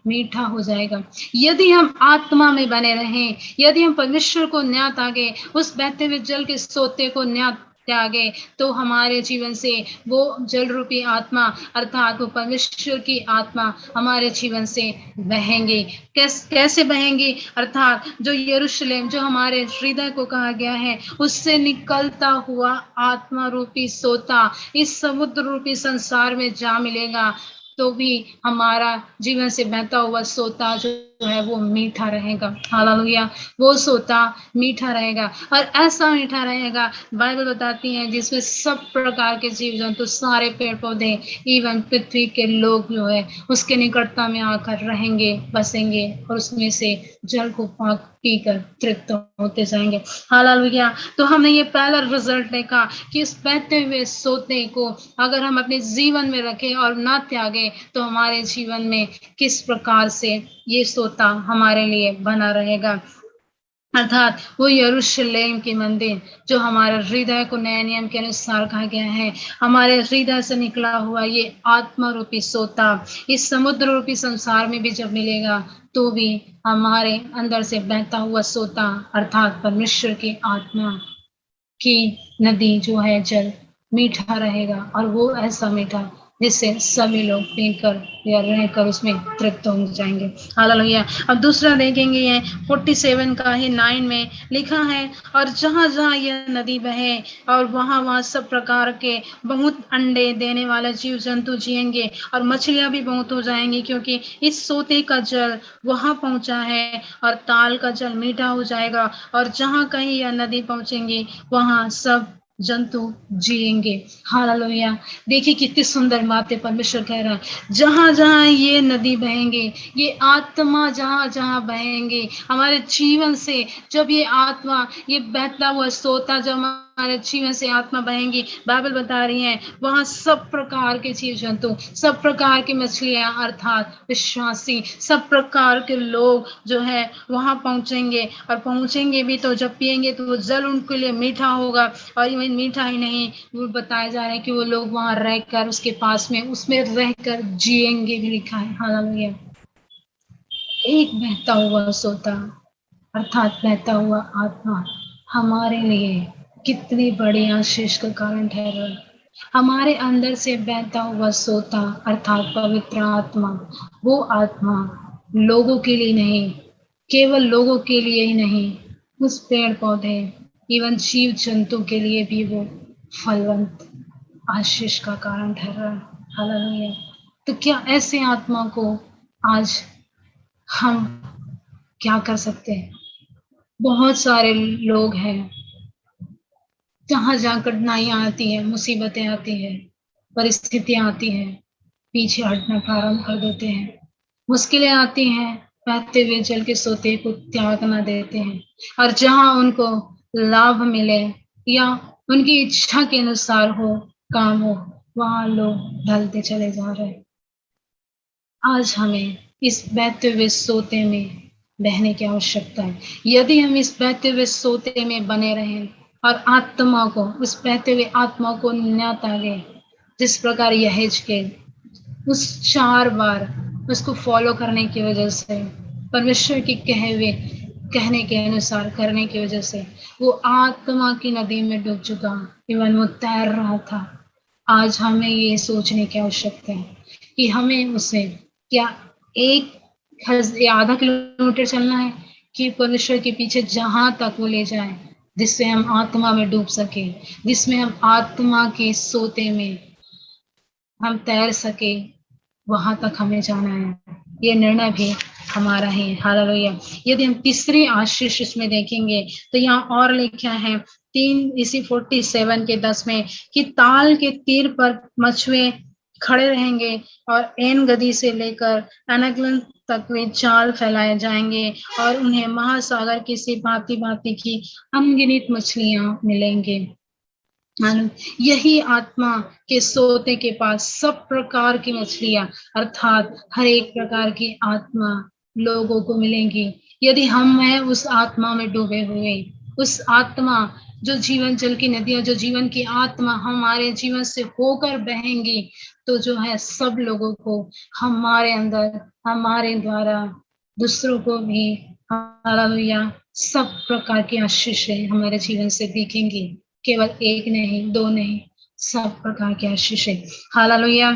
S1: मीठा हो जाएगा। यदि हम आत्मा में बने रहें, यदि हम परमेश्वर को न्याय तागे, उस बहते हुए जल के सोते को न्याय त्यागे, तो हमारे जीवन से वो जल रूपी आत्मा अर्थात वो परमेश्वर की आत्मा हमारे जीवन से बहेंगे। कैसे बहेंगे? अर्थात जो यरूशलेम, जो हमारे हृदय को कहा गया है, उससे निकलता हुआ आत्मा रूपी सोता इस समुद्र रूपी संसार में जा मिलेगा, तो भी हमारा जीवन से बहता हुआ सोता जो है वो मीठा रहेगा। हालेलुया। वो सोता मीठा रहेगा और ऐसा मीठा रहेगा, बाइबल बताती है, जिसमें सब प्रकार के जीव जंतु, सारे पेड़ पौधे, इवन पृथ्वी के लोग जो है उसके निकटता में आकर रहेंगे, बसेंगे और उसमें से जल को पीकर तृप्त होते जाएंगे। हालेलुया। तो हमने ये पहला रिजल्ट देखा कि इस बहते हुए सोते को अगर हम अपने जीवन में रखें और ना त्यागे तो हमारे जीवन में किस प्रकार से ये सोता हमारे लिए बना रहेगा। अर्थात वो यरूशलेम के मंदिर जो हमारे हृदय को नए नियम के अनुसार कहा गया है, हमारे हृदय से निकला हुआ ये आत्मा रूपी सोता इस समुद्र रूपी संसार में भी जब मिलेगा तो भी हमारे अंदर से बहता हुआ सोता अर्थात परमेश्वर की आत्मा की नदी जो है जल मीठा रहेगा और वो ऐसा मीठा जिससे सभी लोग पीकर या रहकर उसमें तृप्त हो जाएंगे। हालेलुया। अब दूसरा देखेंगे, ये 47 का ही 9 में लिखा है, और जहाँ जहाँ यह नदी बहे और वहाँ वहाँ सब प्रकार के बहुत अंडे देने वाले जीव जंतु जिएंगे और मछलियां भी बहुत हो जाएंगी, क्योंकि इस सोते का जल वहाँ पहुंचा है और ताल का जल मीठा हो जाएगा और जहाँ कहीं यह नदी पहुंचेंगी वहाँ सब जंतु जिएंगे। हालेलुया। देखिए कितनी सुंदर बातें परमेश्वर कह रहा है। जहां जहां ये नदी बहेंगे, ये आत्मा जहां जहां बहेंगे हमारे जीवन से, जब ये आत्मा, ये बहता हुआ सोता जब हमारे जीवन से आत्मा बहेंगी, बाइबल बता रही है, वहां सब प्रकार के जीव जंतु, सब प्रकार की मछलियां अर्थात विश्वासी, सब प्रकार के लोग जो है वहां पहुंचेंगे और पहुंचेंगे भी तो जब पिएंगे तो वो जल उनके लिए मीठा होगा। और मीठा ही नहीं, वो बताया जा रहा है कि वो लोग वहां रहकर उसके पास में उसमें रहकर जिएंगे भी लिखा है। हालेलुया। एक बहता हुआ सोता अर्थात बहता हुआ आत्मा हमारे लिए कितनी बड़ी आशीष का कारण ठहरा। हमारे अंदर से बहता हुआ सोता अर्थात पवित्र आत्मा, वो आत्मा लोगों के लिए नहीं, केवल लोगों के लिए ही नहीं, उस पेड़ पौधे इवन जीव जंतु के लिए भी वो फलवंत आशीष का कारण ठहरा। हालेलुया। तो क्या ऐसे आत्मा को आज हम क्या कर सकते हैं? बहुत सारे लोग हैं, जहां जहां कठिनाइयां आती है, मुसीबतें आती है, परिस्थितियां आती है, पीछे हटना प्रारंभ कर देते हैं। मुश्किलें आती हैं, बहते हुए जल के सोते को त्यागना देते हैं और जहां उनको लाभ मिले या उनकी इच्छा के अनुसार हो, काम हो, वहां लोग ढलते चले जा रहे हैं। आज हमें इस बहते हुए सोते में बहने की आवश्यकता है। यदि हम इस बहते हुए सोते में बने रहें और आत्मा को, उस बहते हुए आत्मा को न्याय तागे, जिस प्रकार यहेजकेल उस 4 बार उसको फॉलो करने की वजह से, परमेश्वर के कहने के अनुसार करने की वजह से वो आत्मा की नदी में डूब चुका, इवन वो तैर रहा था। आज हमें ये सोचने की आवश्यकता है कि हमें उसे क्या आधा किलोमीटर चलना है कि परमेश्वर के पीछे जहां तक वो ले जाए, जिससे हम आत्मा में डूब सके, जिसमें हम आत्मा के सोते में हम तैर सके, वहां तक हमें जाना है। ये निर्णय भी हमारा है। हालेलुया। यदि हम तीसरी आशीष इसमें देखेंगे तो यहाँ और लिखा है 3:47 में कि ताल के तीर पर मछुए खड़े रहेंगे और एन गदी से लेकर एनगलन तक वे जाल फैलाए जाएंगे और उन्हें महासागर की सी भांति भांति की अनगिनत मछलियां मिलेंगे। यही आत्मा के सोते के पास सब प्रकार की मछलियां अर्थात हर एक प्रकार की आत्मा लोगों को मिलेंगी यदि हम हैं उस आत्मा में डूबे हुए। उस आत्मा जो जीवन जल की नदियां, जो जीवन की आत्मा हमारे जीवन से होकर बहेंगी, तो जो है सब लोगों को हमारे अंदर, हमारे द्वारा दूसरों को भी हालेलुया सब प्रकार की आशीषें हमारे जीवन से दिखेंगी। केवल एक नहीं, दो नहीं, सब प्रकार की आशीषें। हालेलुया।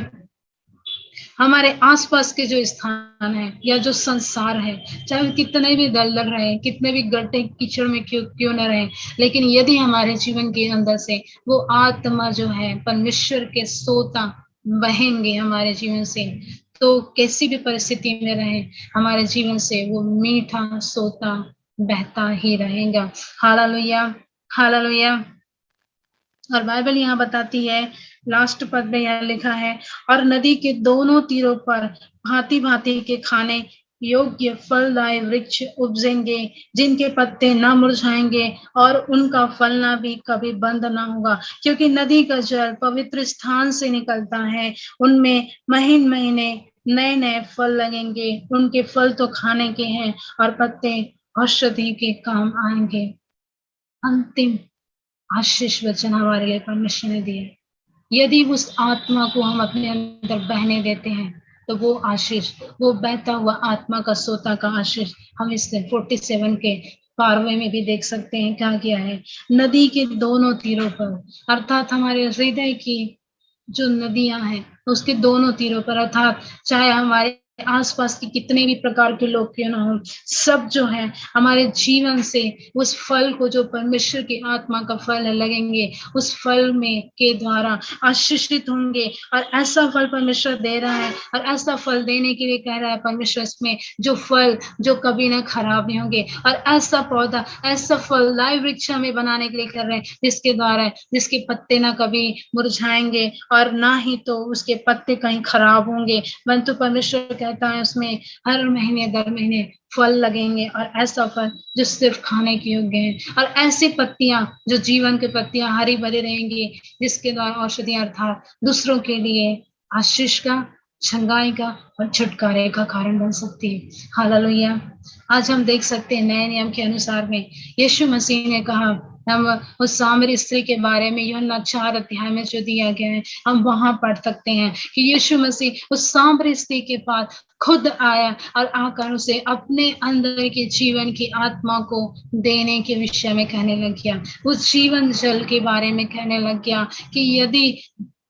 S1: हमारे आसपास के जो स्थान है या जो संसार है, चाहे कितने भी दलदल रहे, कितने भी गड्ढे कीचड़ में क्यों न रहे, लेकिन यदि हमारे जीवन के अंदर से वो आत्मा जो है परमेश्वर के सोता बहेंगे हमारे जीवन से, तो कैसी भी परिस्थिति में रहे हमारे जीवन से वो मीठा सोता बहता ही रहेगा। Hallelujah, hallelujah. और बाइबल यहाँ बताती है, लास्ट पद में यह लिखा है, और नदी के दोनों तीरों पर भांति भांति के खाने योग्य फलदायी वृक्ष उपजेंगे, जिनके पत्ते न मुरझाएंगे और उनका फलना भी कभी बंद ना होगा, क्योंकि नदी का जल पवित्र स्थान से निकलता है। उनमें महीने महीने नए नए फल लगेंगे, उनके फल तो खाने के हैं और पत्ते औषधि के काम आएंगे। अंतिम आशीष वचन हमारे लिए परमेश्वर ने दिए। यदि उस आत्मा को हम अपने अंदर बहने देते हैं, तो वो आशीष, वो बहता हुआ आत्मा का सोता का आशीष हम इस 47 के 12वें में भी देख सकते हैं। क्या किया है? नदी के दोनों तीरों पर, अर्थात हमारे हृदय की जो नदियां हैं उसके दोनों तीरों पर, अर्थात चाहे हमारे आसपास के कितने भी प्रकार के लोग क्यों ना हो, सब जो है हमारे जीवन से उस फल को, जो परमेश्वर की आत्मा का फल है, लगेंगे, उस फल में के द्वारा आशीषित होंगे। और ऐसा फल परमेश्वर दे रहा है, और ऐसा फल देने के लिए कह रहा है परमेश्वर इसमें, जो फल जो कभी ना खराब नहीं होंगे, और ऐसा पौधा, ऐसा फलदायी वृक्ष हमें बनाने के लिए कर रहे हैं, जिसके द्वारा, जिसके पत्ते ना कभी मुरझाएंगे और ना ही तो उसके पत्ते कहीं खराब होंगे, परंतु परमेश्वर कहता है उसमें हर महीने दर महीने फल लगेंगे, और ऐसा फल जो सिर्फ खाने के योग्य है, और ऐसी पत्तियां जो जीवन की पत्तियां हरी भरी रहेंगी, जिसके द्वारा औषधि अर्थात दूसरों के लिए आशीष का, छंगाई का और छुटकारे का कारण बन सकती है। हालेलुया। आज हम देख सकते हैं नए नियम के अनुसार में यीशु मसीह ने कहा, हम उस सामरी स्त्री के बारे में यूहन्ना 4 में जो दिया गया है, हम वहां पढ़ सकते हैं कि यीशु मसीह उस सामरी स्त्री के पास खुद आया और आकर उसे अपने अंदर के जीवन की आत्मा को देने के विषय में कहने लग गया, उस जीवन जल के बारे में कहने लग गया कि यदि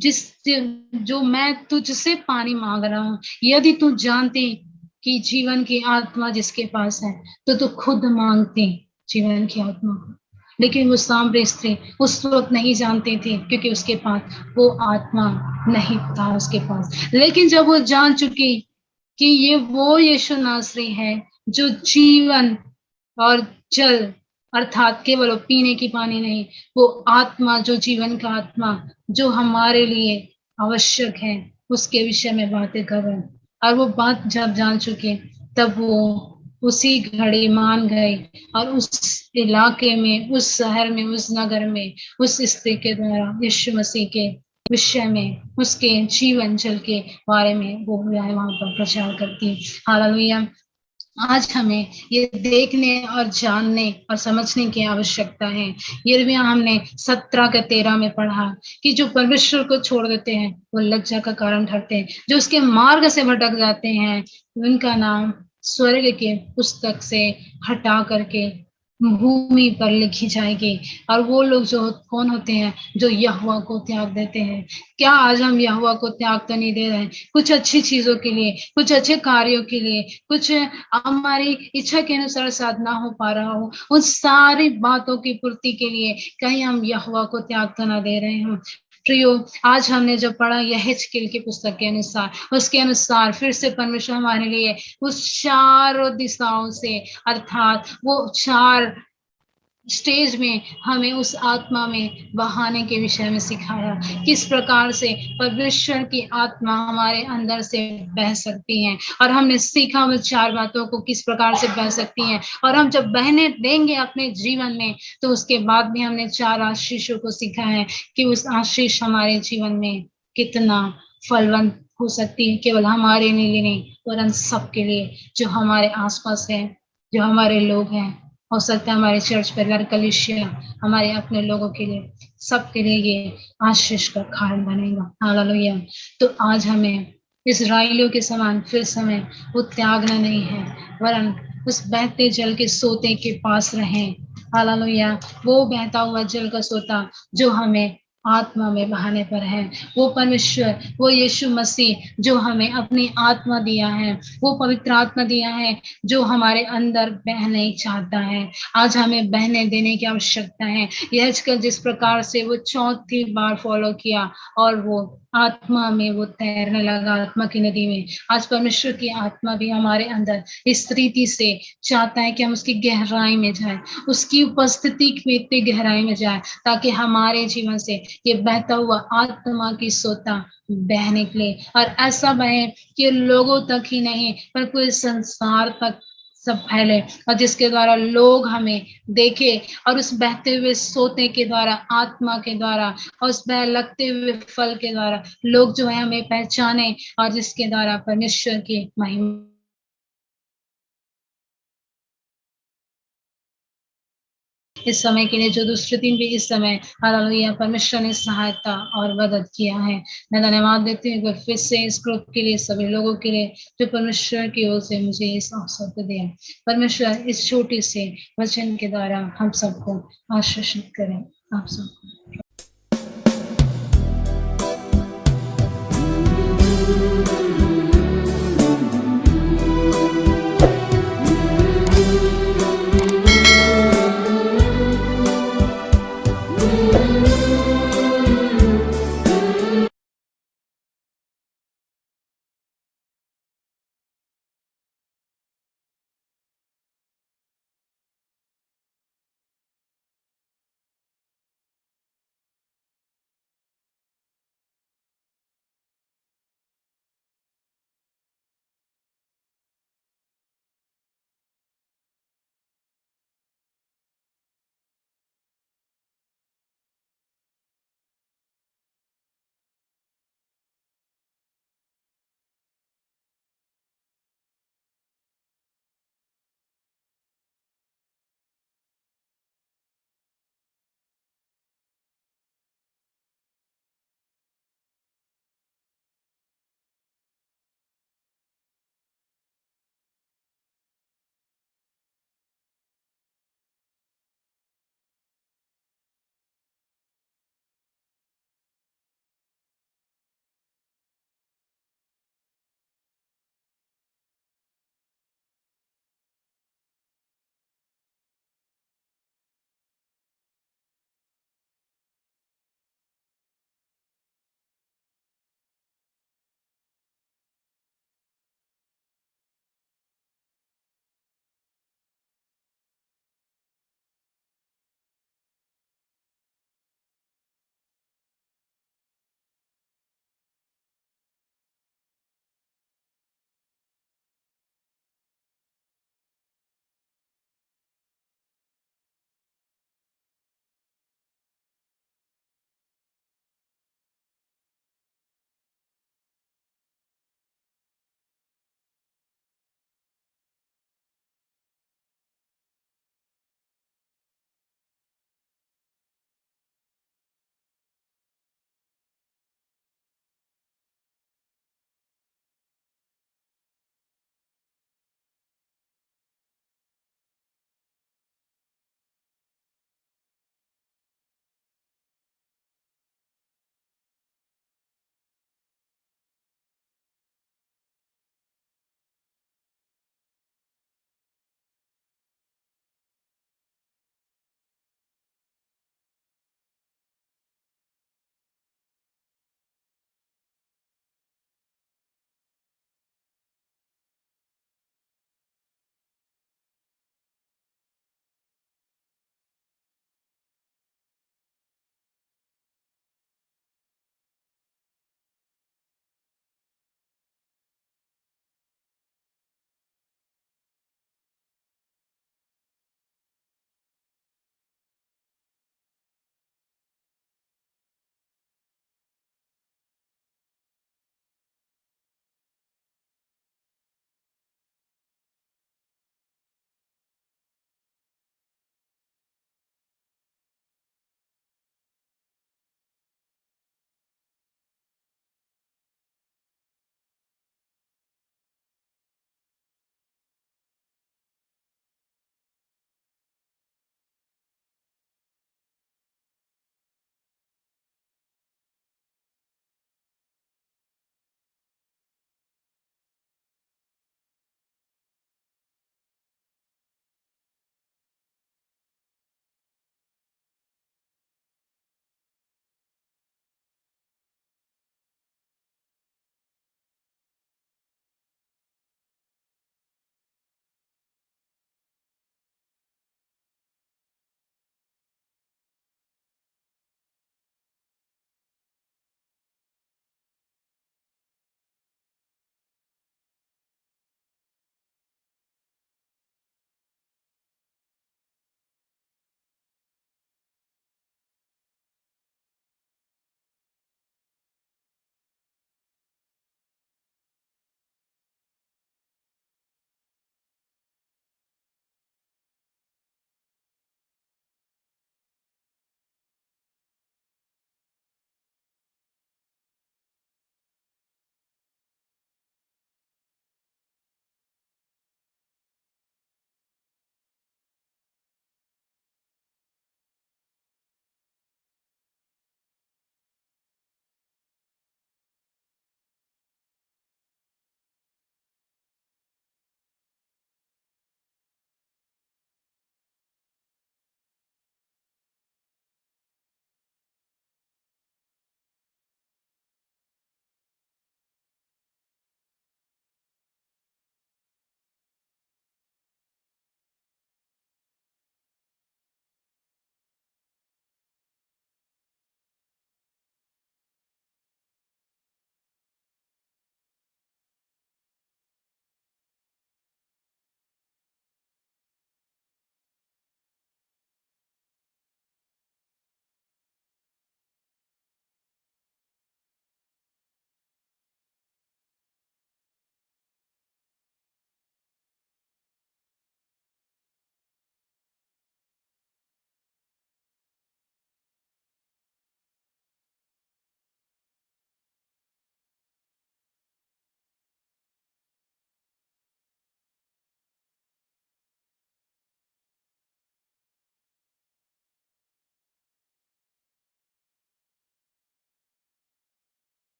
S1: जो मैं तुझसे पानी मांग रहा हूं, यदि तू जानती कि जीवन की आत्मा जिसके पास है, तो तू खुद मांगती जीवन की आत्मा को। लेकिन वो सामरी स्त्री उस वक्त नहीं जानती थी, क्योंकि उसके पास वो आत्मा नहीं था उसके पास। लेकिन जब वो जान चुकी कि ये वो यीशु नासरी है जो जीवन और जल, अर्थात केवल पीने की पानी नहीं, वो आत्मा, जो जीवन का आत्मा जो हमारे लिए आवश्यक है, उसके विषय में बातें कर रहे हैं। और वो बात जब जान चुके, तब वो उसी घड़ी मान गए, और उस इलाके में, उस शहर में, उस नगर में, उस स्त्री के द्वारा यीशु मसीह के विषय में, उसके जीवन जल के बारे में वो वहां पर प्रचार करती है। हालेलुया। आज हमें ये देखने और जानने और समझने की आवश्यकता है। यिर्मयाह हमने 17 के 13 में पढ़ा कि जो परमेश्वर को छोड़ देते हैं वो लज्जा का कारण ठहरते हैं, जो उसके मार्ग से भटक जाते हैं उनका नाम स्वर्ग के पुस्तक से हटा करके भूमि पर लिखी जाएगी। और वो लोग जो कौन होते हैं जो यहोवा को त्याग देते हैं। क्या आज हम यहोवा को त्याग तो नहीं दे रहे हैं? कुछ अच्छी चीजों के लिए, कुछ अच्छे कार्यों के लिए, कुछ हमारी इच्छा के अनुसार साथ ना हो पा रहा हो, उन सारी बातों की पूर्ति के लिए कहीं हम यहोवा को त्याग तो ना दे रहे हैं? प्रियो, आज हमने जो पढ़ा यहेजकेल की पुस्तक के अनुसार, उसके अनुसार फिर से परमेश्वर हमारे लिए उस चारों दिशाओं से, अर्थात वो चार स्टेज में हमें उस आत्मा में बहाने के विषय में सिखाया, किस प्रकार से परमेश्वर की आत्मा हमारे अंदर से बह सकती है। और हमने सीखा वो चार बातों को किस प्रकार से बह सकती हैं। और हम जब बहने देंगे अपने जीवन में, तो उसके बाद भी हमने चार आशीषों को सीखा है कि उस आशीष हमारे जीवन में कितना फलवंत हो सकती है, केवल हमारे लिए नहीं, वरन सबके लिए जो हमारे आसपास है, जो हमारे लोग हैं। हो सकता है हमारे चर्च परिवार, कलीसिया, हमारे अपने लोगों के लिए, सबके लिए ये आशीष का कारण बनेगा। हालेलुया। तो आज हमें इस्राएलियों के समान फिर से हमें वो त्यागना नहीं है, वरन उस बहते जल के सोते के पास रहें। हालेलुया। वो बहता हुआ जल का सोता जो हमें आत्मा में बहाने पर है, वो परमेश्वर, वो यीशु मसीह जो हमें अपनी आत्मा दिया है, वो पवित्र आत्मा दिया है जो हमारे अंदर बहने चाहता है। आज हमें बहने देने की आवश्यकता है। यह जिस प्रकार से वो चौथी बार फॉलो किया और वो आत्मा में वो तैरने लगा, आत्मा की नदी में। आज परमेश्वर की आत्मा भी हमारे अंदर इस रीति से चाहता है कि हम उसकी गहराई में जाए, उसकी उपस्थिति में इतनी गहराई में जाए, ताकि हमारे जीवन से ये बहता हुआ आत्मा की सोता बह निकले। और ऐसा बहे कि लोगों तक ही नहीं, पर पूरे संसार तक सब फैले, और जिसके द्वारा लोग हमें देखे, और उस बहते हुए सोते के द्वारा, आत्मा के द्वारा, और उस बह लगते हुए फल के द्वारा लोग जो है हमें पहचाने, और जिसके द्वारा परमेश्वर की महिमा। इस समय के लिए जो दूसरे दिन भी इस समय हालेलुया परमेश्वर ने सहायता और मदद किया है। मैं धन्यवाद देती हूँ फिर से इस ग्रुप के लिए, सभी लोगों के लिए जो परमेश्वर की ओर से मुझे इस अवसर को दिया। परमेश्वर इस छोटे से वचन के द्वारा हम सबको आशीषित करें। आप सबको